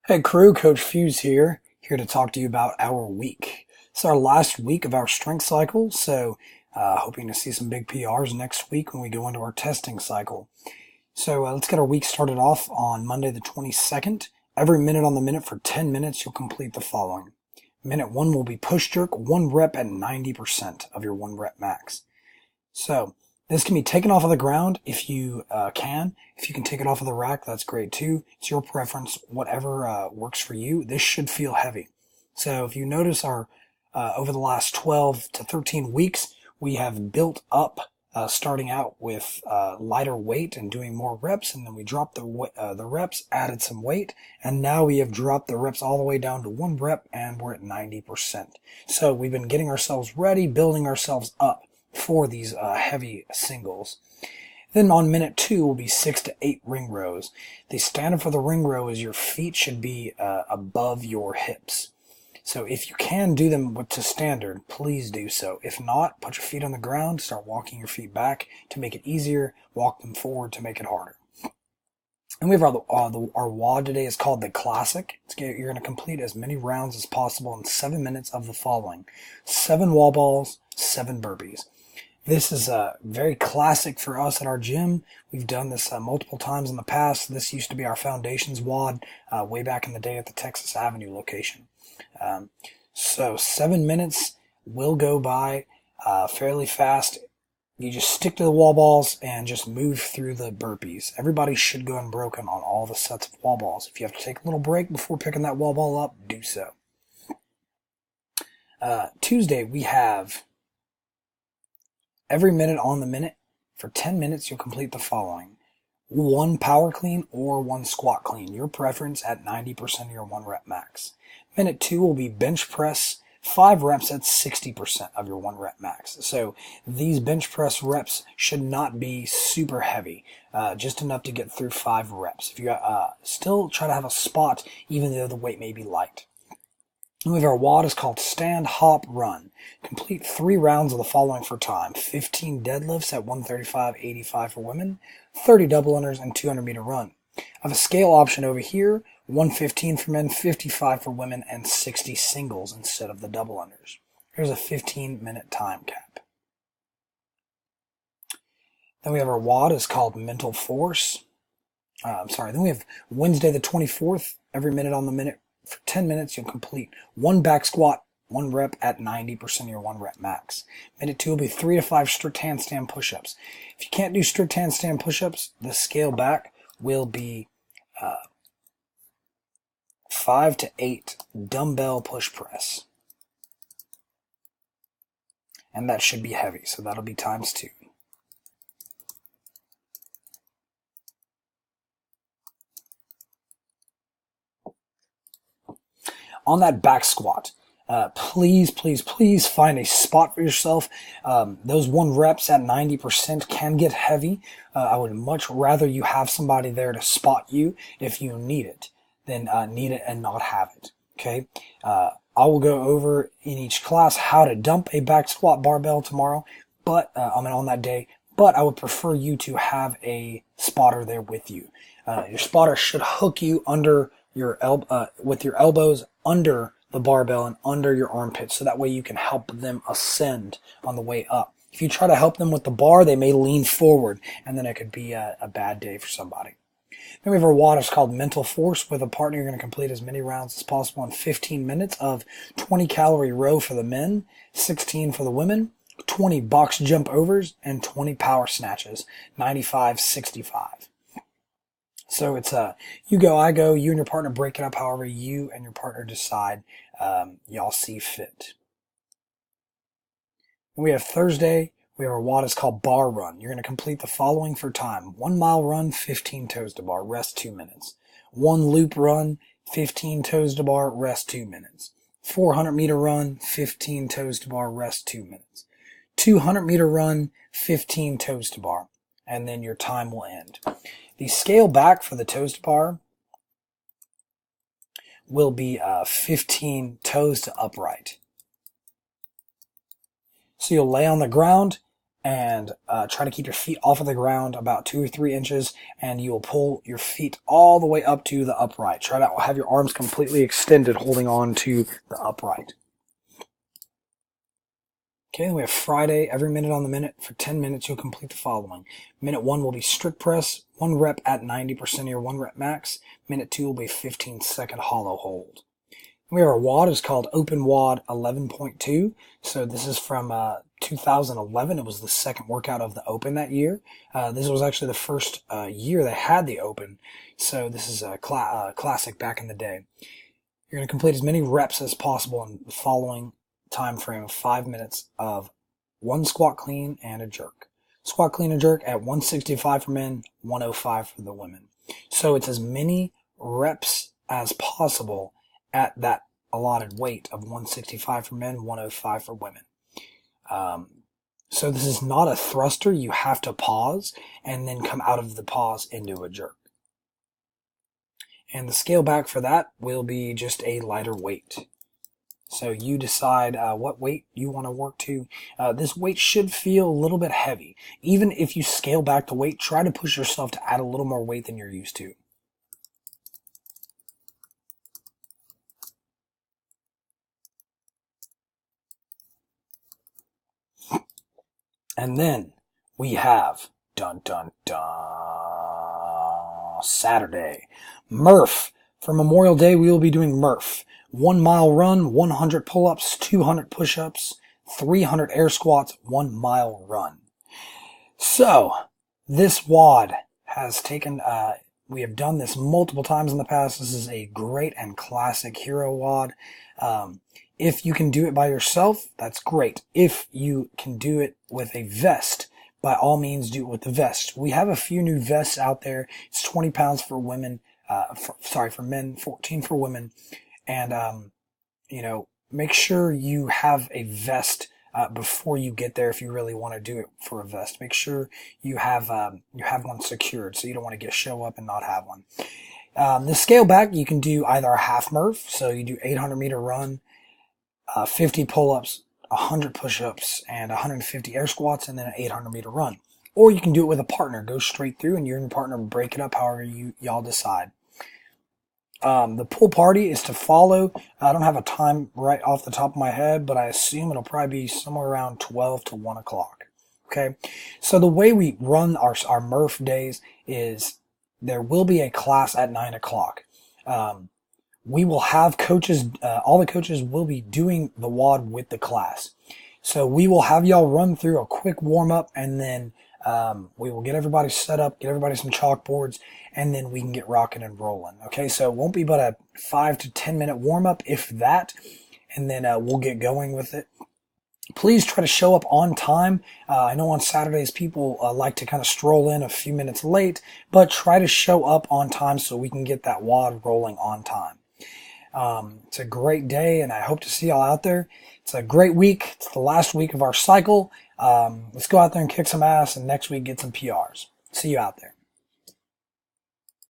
Hey crew, Coach Fuse here to talk to you about our week. It's our last week of our strength cycle, so hoping to see some big PRs next week when we go into our testing cycle. So let's get our week started off on Monday the 22nd. Every minute on the minute for 10 minutes, you'll complete the following. Minute 1 will be push jerk, 1 rep at 90% of your 1 rep max. So this can be taken off of the ground if you can. If you can take it off of the rack, that's great too. It's your preference, whatever works for you. This should feel heavy. So if you notice our over the last 12 to 13 weeks, we have built up starting out with lighter weight and doing more reps, and then we dropped the reps, added some weight, and now we have dropped the reps all the way down to 1 rep, and we're at 90%. So we've been getting ourselves ready, building ourselves up for these heavy singles. Then on minute 2 will be 6 to 8 ring rows. The standard for the ring row is your feet should be above your hips. So if you can do them to standard, please do so. If not, put your feet on the ground, start walking your feet back to make it easier, walk them forward to make it harder. And we have our WOD today is called the Classic. You're going to complete as many rounds as possible in 7 minutes of the following: 7 wall balls, 7 burpees. This is very classic for us at our gym. We've done this multiple times in the past. This used to be our foundations WOD way back in the day at the Texas Avenue location. So 7 minutes will go by fairly fast. You just stick to the wall balls and just move through the burpees. Everybody should go unbroken on all the sets of wall balls. If you have to take a little break before picking that wall ball up, do so. Tuesday, we have every minute on the minute. For 10 minutes, you'll complete the following: 1 power clean or 1 squat clean, your preference at 90% of your 1 rep max. Minute 2 will be bench press, 5 reps at 60% of your 1 rep max. So these bench press reps should not be super heavy, just enough to get through 5 reps. If you still try to have a spot, even though the weight may be light. And we have our WOD is called Stand, Hop, Run. Complete 3 rounds of the following for time: 15 deadlifts at 135/85 for women, 30 double unders, and 200-meter run. I have a scale option over here: 115 for men, 55 for women, and 60 singles instead of the double unders. Here's a 15-minute time cap. Then we have our WOD is called Mental Force. Then we have Wednesday the 24th, every minute on the minute. For 10 minutes, you'll complete 1 back squat, 1 rep at 90% of your 1 rep max. Minute 2 will be 3 to 5 strict handstand push-ups. If you can't do strict handstand push-ups, the scale back will be 5 to 8 dumbbell push press. And that should be heavy, so that'll be times 2. On that back squat, please find a spot for yourself. Those 1 reps at 90% can get heavy. I would much rather you have somebody there to spot you if you need it than need it and not have it. Okay. I will go over in each class how to dump a back squat barbell tomorrow, on that day. But I would prefer you to have a spotter there with you. Your spotter should hook you under your with your elbows under the barbell and under your armpits, so that way you can help them ascend on the way up. If you try to help them with the bar, they may lean forward, and then it could be a bad day for somebody. Then we have our WOD is called Mental Force. With a partner, you're going to complete as many rounds as possible in 15 minutes of 20 calorie row for the men, 16 for the women, 20 box jump overs, and 20 power snatches, 95-65. So it's you go, I go, you and your partner break it up however you and your partner decide y'all see fit. We have Thursday. We have our WOD is called Bar Run. You're going to complete the following for time: 1 mile run, 15 toes to bar, rest 2 minutes. 1 loop run, 15 toes to bar, rest 2 minutes. 400-meter run, 15 toes to bar, rest 2 minutes. 200-meter run, 15 toes to bar, and then your time will end. The scale back for the toes to bar will be 15 toes to upright. So you'll lay on the ground and try to keep your feet off of the ground about 2 or 3 inches, and you will pull your feet all the way up to the upright. Try to have your arms completely extended, holding on to the upright. Okay, then we have Friday, every minute on the minute. For 10 minutes, you'll complete the following. Minute 1 will be strict press, 1 rep at 90% of your 1 rep max. Minute 2 will be 15-second hollow hold. We have our WOD is called Open WOD 11.2. So this is from 2011. It was the second workout of the Open that year. This was actually the first year they had the Open. So this is a classic back in the day. You're going to complete as many reps as possible in the following time frame of 5 minutes of 1 squat clean and a jerk. Squat clean and jerk at 165 for men, 105 for the women. So it's as many reps as possible at that allotted weight of 165 for men, 105 for women. So this is not a thruster. You have to pause and then come out of the pause into a jerk. And the scale back for that will be just a lighter weight. So you decide what weight you want to work to. This weight should feel a little bit heavy. Even if you scale back the weight, try to push yourself to add a little more weight than you're used to. And then we have, dun dun dun, Saturday, Murph. For Memorial Day, we will be doing Murph. 1 mile run, 100 pull-ups, 200 push-ups, 300 air squats, 1 mile run. So, this WOD has taken, we have done this multiple times in the past. This is a great and classic hero WOD. If you can do it by yourself, that's great. If you can do it with a vest, by all means do it with the vest. We have a few new vests out there. It's 20 pounds for women, for men, 14 for women. And, make sure you have a vest before you get there if you really want to do it for a vest. Make sure you have one secured, so you don't want to show up and not have one. The scale back, you can do either a half Murph, so you do 800-meter run, 50 pull-ups, 100 push-ups, and 150 air squats, and then an 800-meter run. Or you can do it with a partner. Go straight through, and you and your partner break it up however y'all decide. The pool party is to follow. I don't have a time right off the top of my head, but I assume it'll probably be somewhere around 12 to 1 o'clock. Okay, so the way we run our Murph days is there will be a class at 9 o'clock. We will have coaches, all the coaches will be doing the WOD with the class. So we will have y'all run through a quick warm-up, and then we will get everybody set up, get everybody some chalkboards, and then we can get rocking and rolling. Okay, so it won't be but a 5 to 10 minute warm-up, if that, and then we'll get going with it. Please try to show up on time. I know on Saturdays people like to kind of stroll in a few minutes late, but try to show up on time so we can get that WOD rolling on time. It's a great day, and I hope to see y'all out there. It's a great week. It's the last week of our cycle. Let's go out there and kick some ass, and next week get some PRs. See you out there.